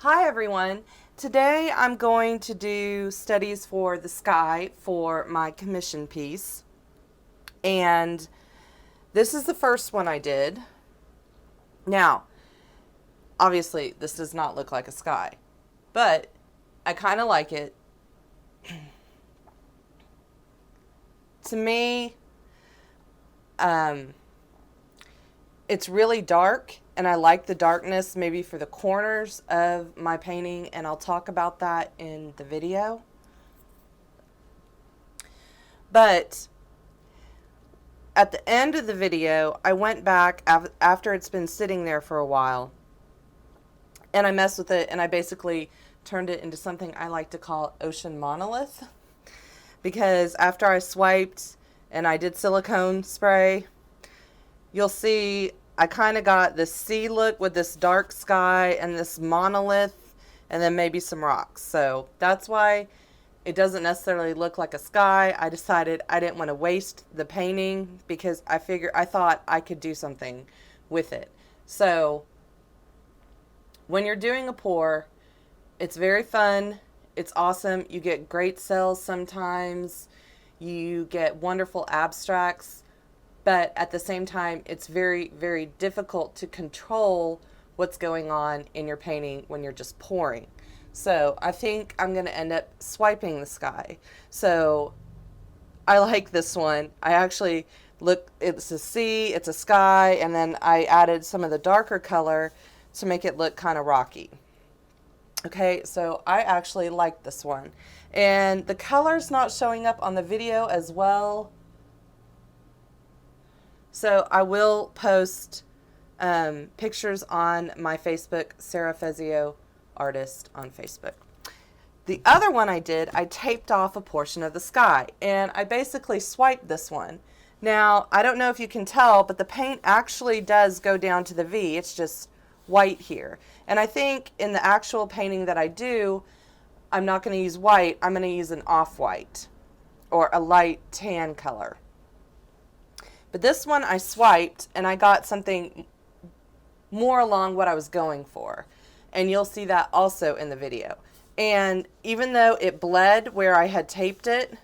Hi everyone. Today I'm going to do studies for the sky for my commission piece. And this is the first one I did. Now, obviously this does not look like a sky, but I kind of like it. To me, it's really dark, and I like the darkness maybe for the corners of my painting, and I'll talk about that in the video. But at the end of the video, I went back after it's been sitting there for a while, and I messed with it, and I basically turned it into something I like to call ocean monolith, because after I swiped and I did silicone spray, you'll see I kind of got this sea look with this dark sky and this monolith and then maybe some rocks. So that's why it doesn't necessarily look like a sky. I decided I didn't want to waste the painting because I thought I could do something with it. So when you're doing a pour, it's very fun. It's awesome. You get great cells sometimes. You get wonderful abstracts. But at the same time, it's very, very difficult to control what's going on in your painting when you're just pouring. So I think I'm going to end up swiping the sky. So I like this one. I actually it's a sea, it's a sky, and then I added some of the darker color to make it look kind of rocky. Okay, so I actually like this one. And the color's not showing up on the video as well. So I will post pictures on my Facebook, Sarah Fezio Artist on Facebook. The other one I did, I taped off a portion of the sky, and I basically swiped this one. Now, I don't know if you can tell, but the paint actually does go down to the V. It's just white here. And I think in the actual painting that I do, I'm not going to use white. I'm going to use an off-white or a light tan color. But this one I swiped and I got something more along what I was going for. And you'll see that also in the video. And even though it bled where I had taped it,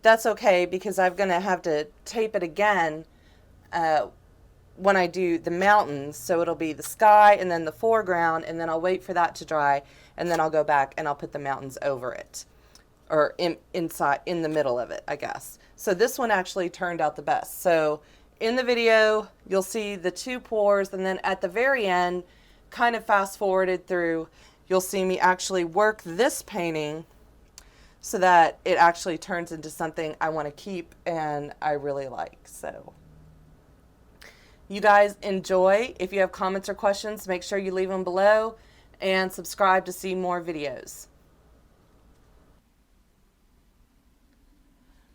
that's okay because I'm going to have to tape it again when I do the mountains. So it'll be the sky and then the foreground, and then I'll wait for that to dry, and then I'll go back and I'll put the mountains over it. Or inside, in the middle of it, I guess. So this one actually turned out the best. So in the video, you'll see the two pours, and then at the very end, kind of fast forwarded through, you'll see me actually work this painting so that it actually turns into something I want to keep and I really like. So you guys enjoy. If you have comments or questions, make sure you leave them below and subscribe to see more videos.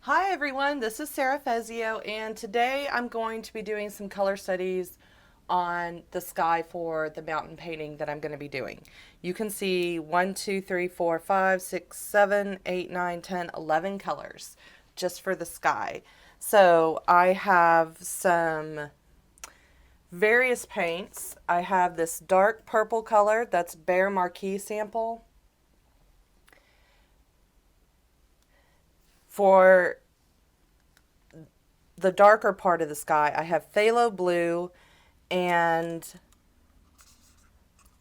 Hi everyone, this is Sarah Fezio, and today I'm going to be doing some color studies on the sky for the mountain painting that I'm going to be doing. You can see 1, 2, 3, 4, 5, 6, 7, 8, 9, 10, 11 colors just for the sky. So I have some various paints. I have this dark purple color, that's Behr Marquee sample. For the darker part of the sky, I have phthalo blue and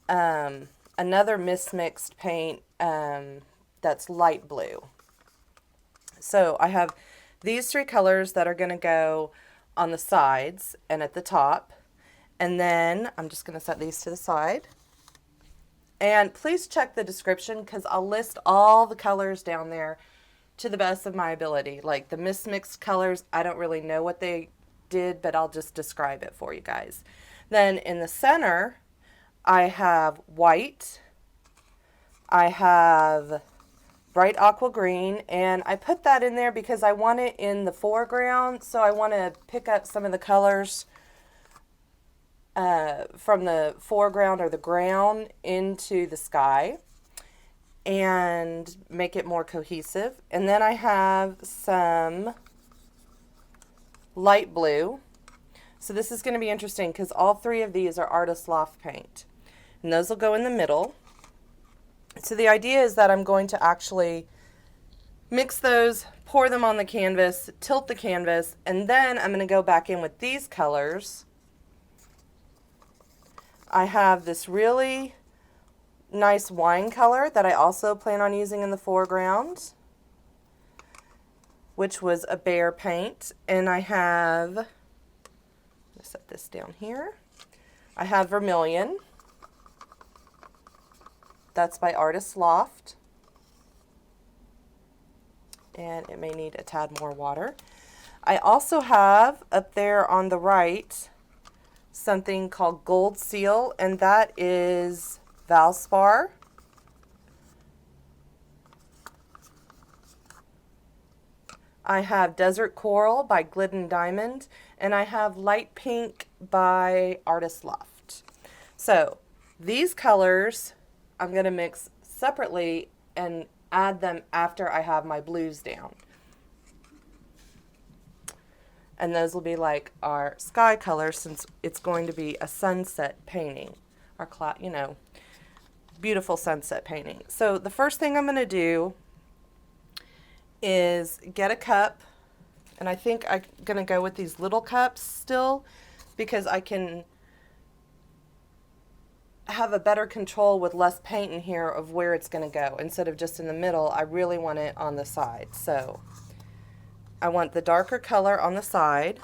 another mismixed paint that's light blue. So I have these three colors that are going to go on the sides and at the top. And then I'm just going to set these to the side. And please check the description because I'll list all the colors down there to the best of my ability. Like the mismixed colors, I don't really know what they did, but I'll just describe it for you guys. Then in the center, I have white, I have bright aqua green, and I put that in there because I want it in the foreground, so I want to pick up some of the colors from the foreground or the ground into the sky and make it more cohesive. And then I have some light blue. So this is going to be interesting because all three of these are Artist Loft paint. And those will go in the middle. So the idea is that I'm going to actually mix those, pour them on the canvas, tilt the canvas, and then I'm going to go back in with these colors. I have this really nice wine color that I also plan on using in the foreground, which was a Behr paint. And I have, let's set this down here. I have vermilion. That's by Artist Loft. And it may need a tad more water. I also have up there on the right something called Gold Seal, and that is Valspar. I have Desert Coral by Glidden Diamond, and I have Light Pink by Artist Loft. So these colors I'm going to mix separately and add them after I have my blues down. And those will be like our sky colors, since it's going to be a sunset painting, our cloud, you know, beautiful sunset painting. So the first thing I'm going to do is get a cup, and I think I'm going to go with these little cups still, because I can have a better control with less paint in here of where it's going to go. Instead of just in the middle, I really want it on the side. So I want the darker color on the side.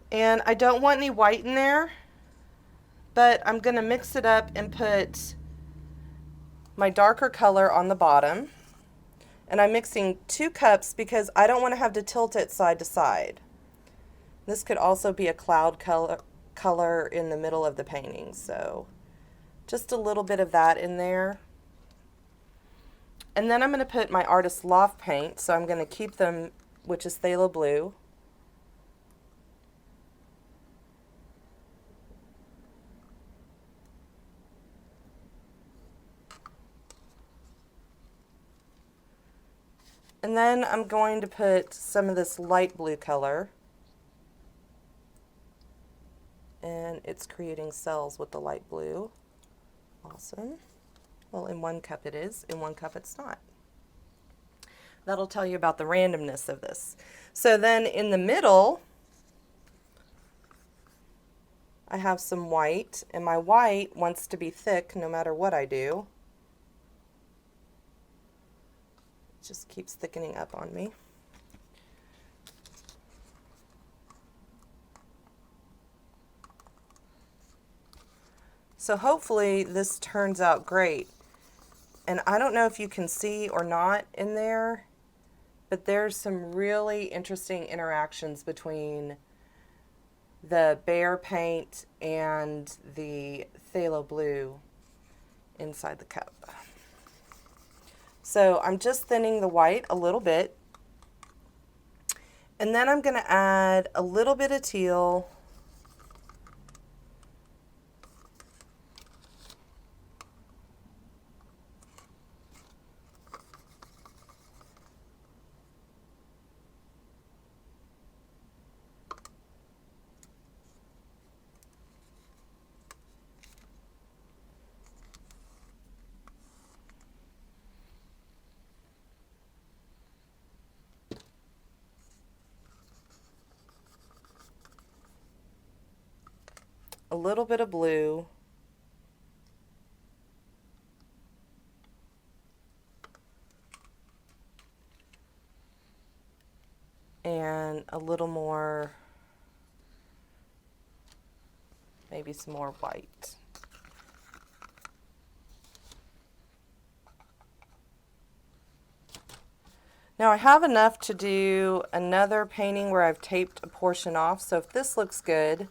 And I don't want any white in there, but I'm going to mix it up and put my darker color on the bottom. And I'm mixing 2 cups because I don't want to have to tilt it side to side. This could also be a cloud color in the middle of the painting, so just a little bit of that in there. And then I'm going to put my Artist Loft paint, so I'm going to keep them, which is Phthalo Blue. And then I'm going to put some of this light blue color. And it's creating cells with the light blue. Awesome. Well, in 1 cup it is, in 1 cup it's not. That'll tell you about the randomness of this. So then in the middle, I have some white, and my white wants to be thick no matter what I do. It just keeps thickening up on me. So hopefully this turns out great. And I don't know if you can see or not in there, but there's some really interesting interactions between the Behr paint and the Phthalo Blue inside the cup. So I'm just thinning the white a little bit. And then I'm going to add a little bit of teal. A little bit of blue, and a little more, maybe some more white. Now I have enough to do another painting where I've taped a portion off, so if this looks good,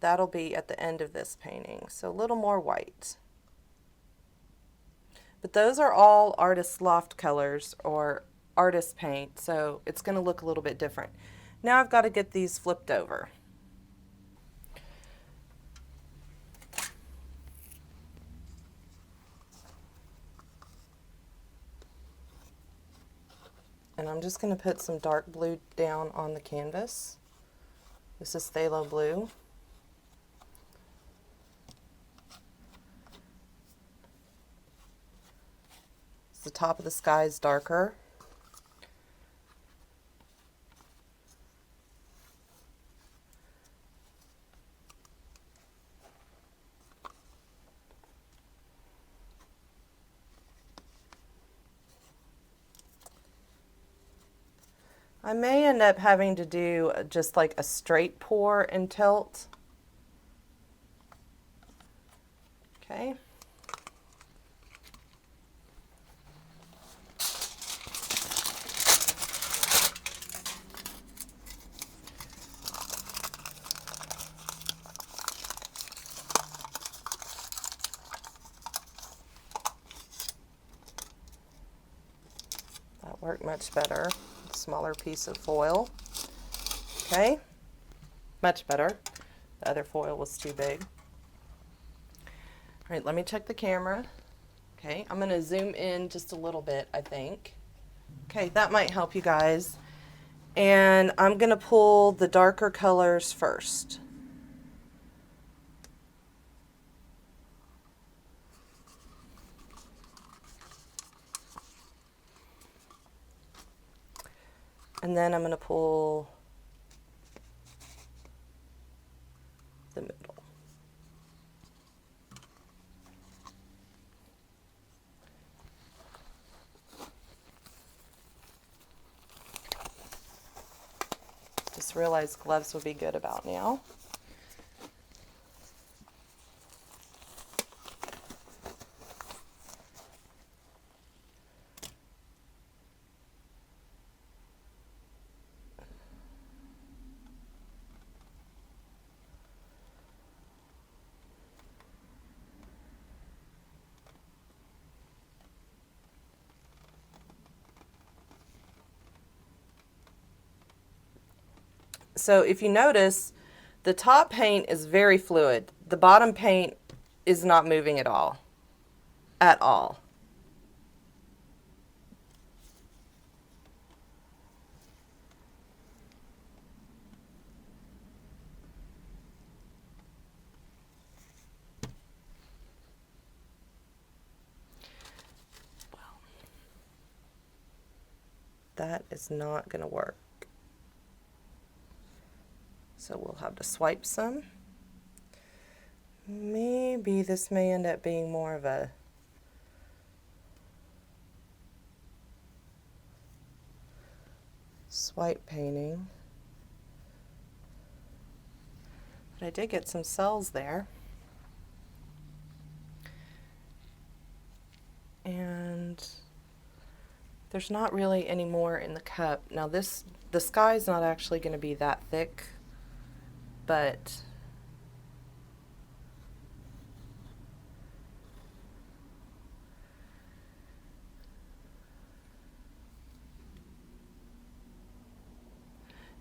that'll be at the end of this painting. So a little more white. But those are all Artist Loft colors or artist paint, so it's going to look a little bit different. Now I've got to get these flipped over. And I'm just going to put some dark blue down on the canvas. This is Phthalo Blue. top of the sky is darker. I may end up having to do just like a straight pour and tilt. Okay. That worked much better. Smaller piece of foil. Okay, much better. The other foil was too big. All right, let me check the camera. Okay, I'm gonna zoom in just a little bit, I think. Okay, that might help you guys. And I'm gonna pull the darker colors first. And then I'm going to pull the middle. Just realized gloves would be good about now. So if you notice, the top paint is very fluid. The bottom paint is not moving at all. At all. Well, that is not going to work. So we'll have to swipe some. Maybe this may end up being more of a swipe painting. But I did get some cells there. And there's not really any more in the cup. Now the sky is not actually going to be that thick, but it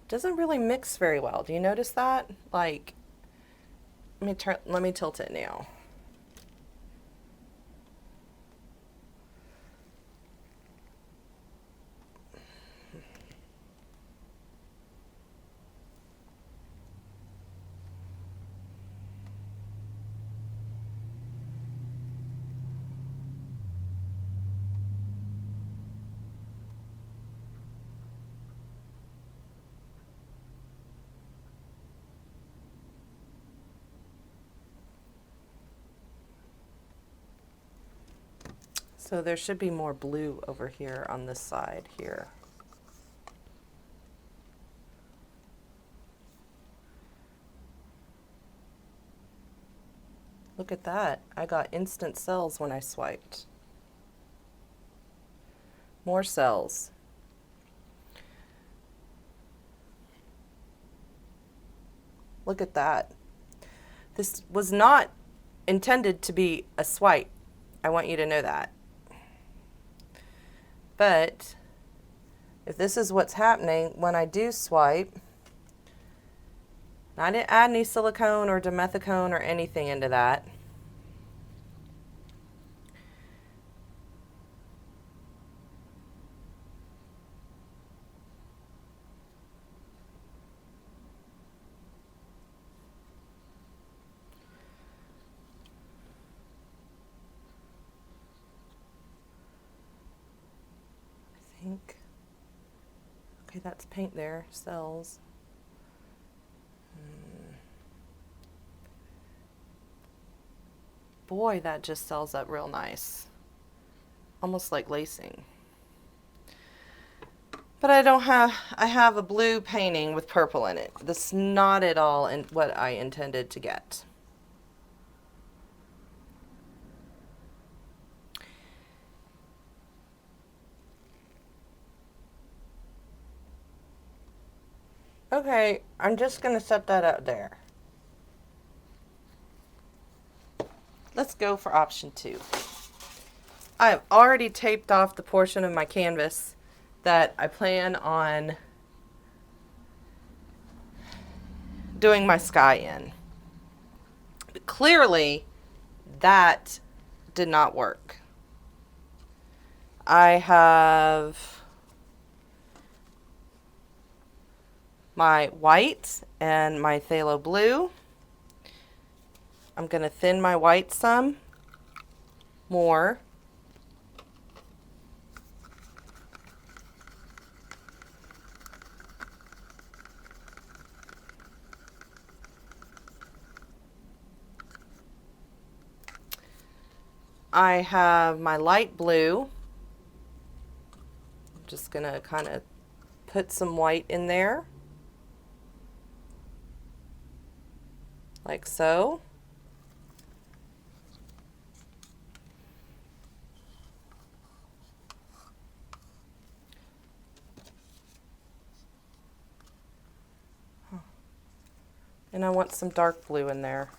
doesn't really mix very well. Do you notice that? Like, let me tilt it now. So there should be more blue over here on this side here. Look at that. I got instant cells when I swiped. More cells. Look at that. This was not intended to be a swipe. I want you to know that. But if this is what's happening when I do swipe, I didn't add any silicone or dimethicone or anything into that. Okay, that's paint there, cells. Boy, that just sells up real nice. Almost like lacing. But I have a blue painting with purple in it. That's not at all in what I intended to get. Okay, I'm just going to set that up there. Let's go for option 2. I have already taped off the portion of my canvas that I plan on doing my sky in. But clearly, that did not work. I have my white and my phthalo blue. I'm going to thin my white some more. I have my light blue. I'm just going to kind of put some white in there, like so. And I want some dark blue in there.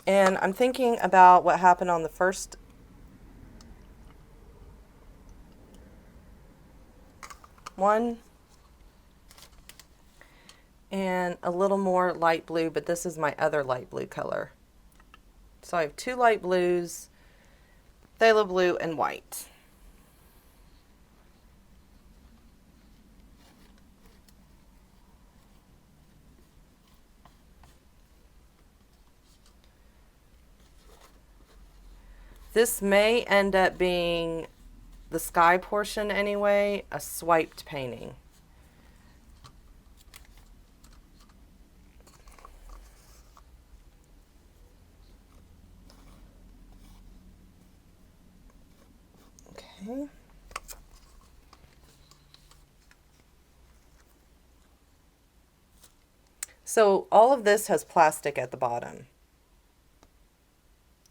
And I'm thinking about what happened on the first one. And a little more light blue, but this is my other light blue color. So I have 2 light blues, phthalo blue, and white. This may end up being, the sky portion anyway, a swiped painting. Okay. So all of this has plastic at the bottom.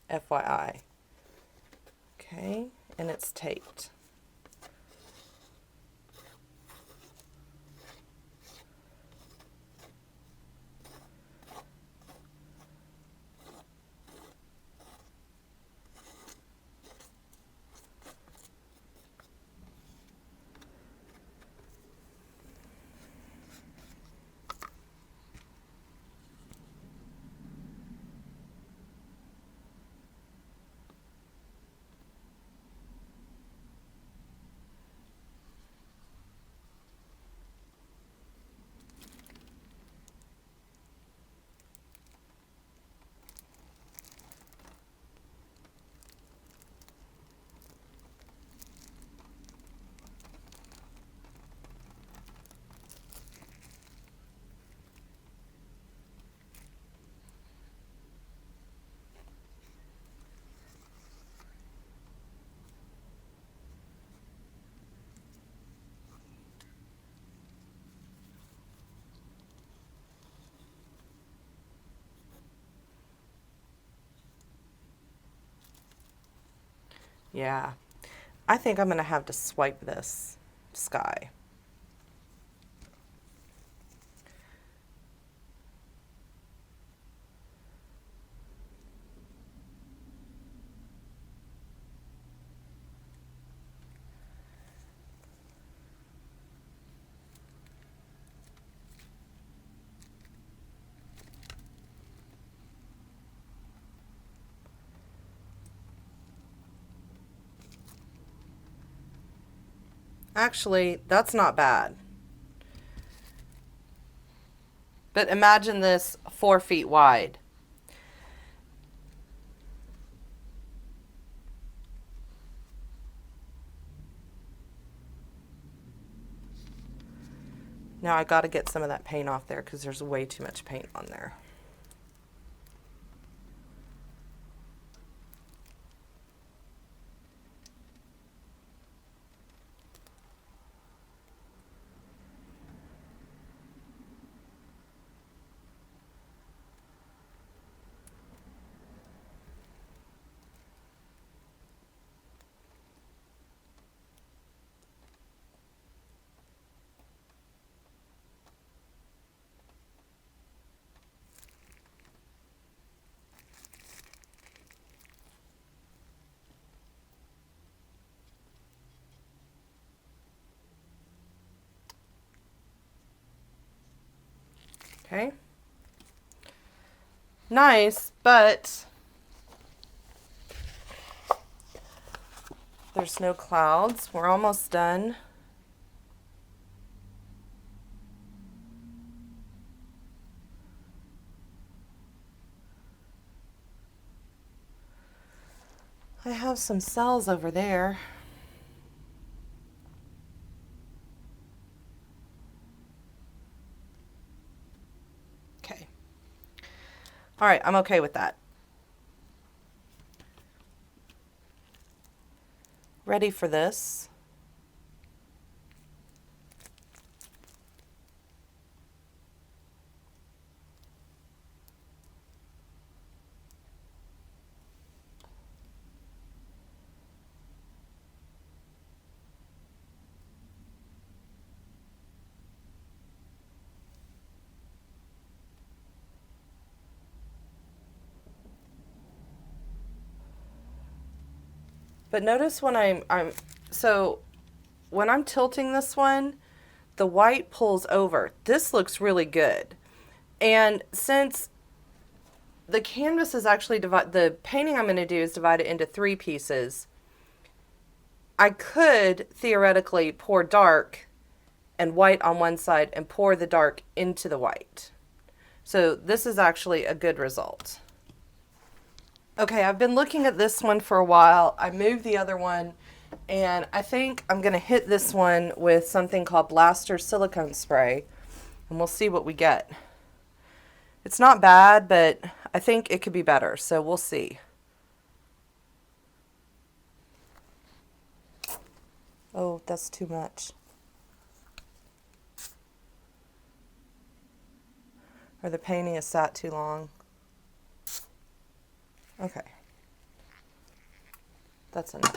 FYI. Okay, and it's taped. Yeah, I think I'm going to have to swipe this sky. Actually, that's not bad. But imagine this 4 feet wide. Now I got to get some of that paint off there because there's way too much paint on there. Okay. Nice, but there's no clouds. We're almost done. I have some cells over there. Okay. All right, I'm okay with that. Ready for this. But notice when when I'm tilting this one, the white pulls over. This looks really good. And since the canvas is actually the painting I'm going to do is divided into 3 pieces, I could theoretically pour dark and white on one side and pour the dark into the white. So this is actually a good result. Okay, I've been looking at this one for a while. I moved the other one, and I think I'm going to hit this one with something called Blasters Silicone Spray, and we'll see what we get. It's not bad, but I think it could be better, so we'll see. Oh, that's too much. Or the painting is sat too long. Okay. That's enough.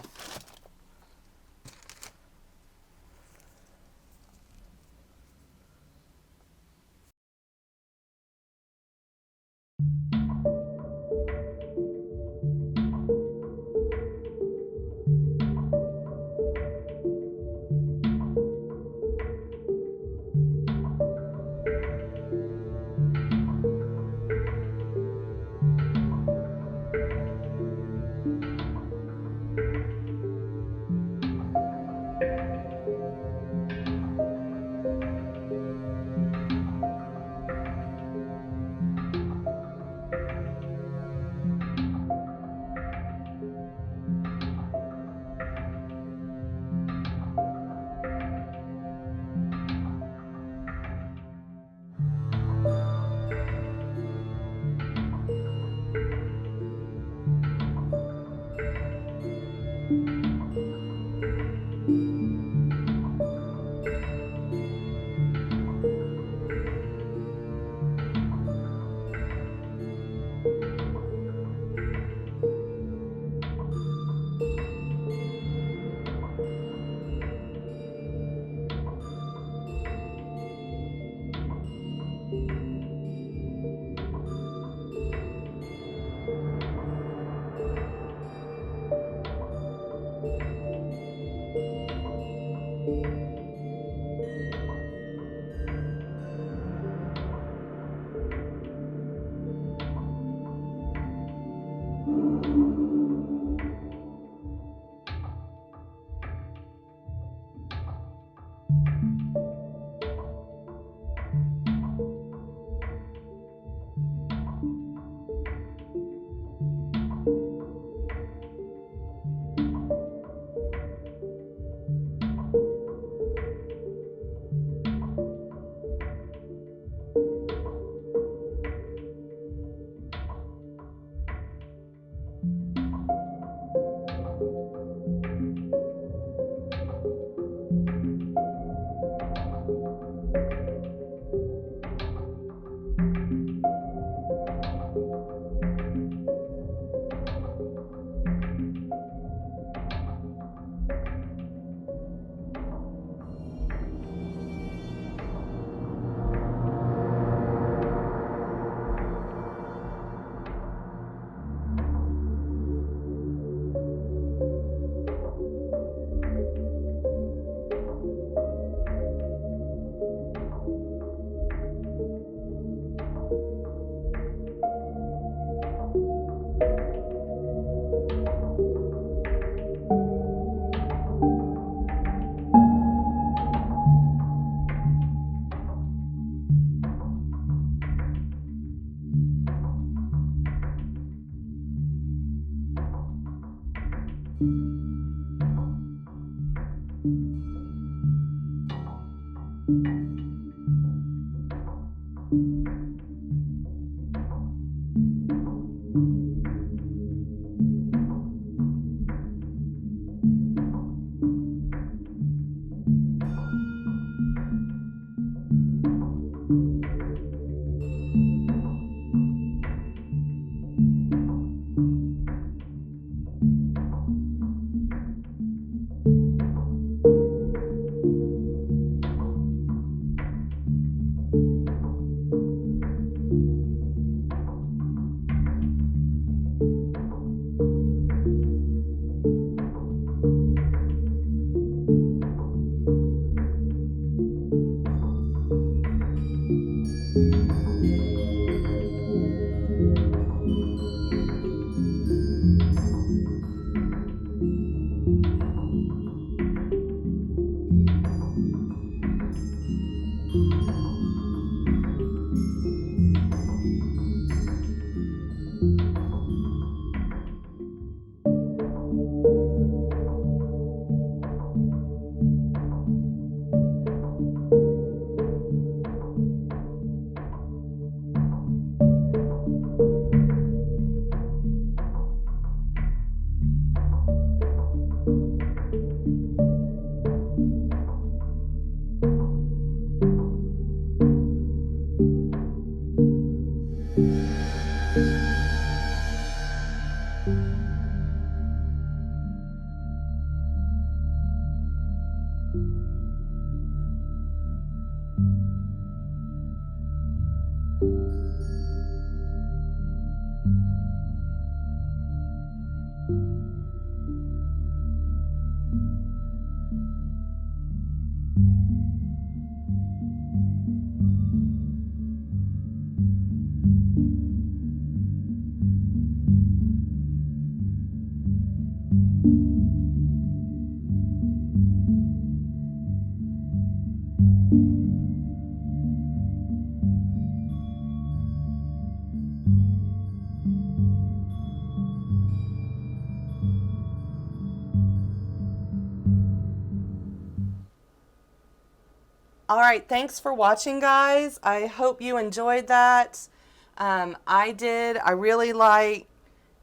All right, thanks for watching, guys. I hope you enjoyed that. I did. I really like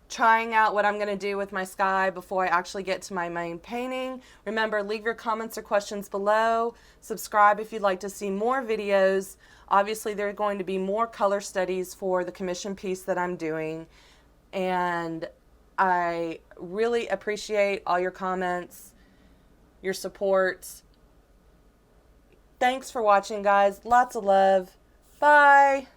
trying out what I'm going to do with my sky before I actually get to my main painting. Remember, leave your comments or questions below. Subscribe if you'd like to see more videos. Obviously, there are going to be more color studies for the commission piece that I'm doing. And I really appreciate all your comments, your support. Thanks for watching, guys. Lots of love. Bye.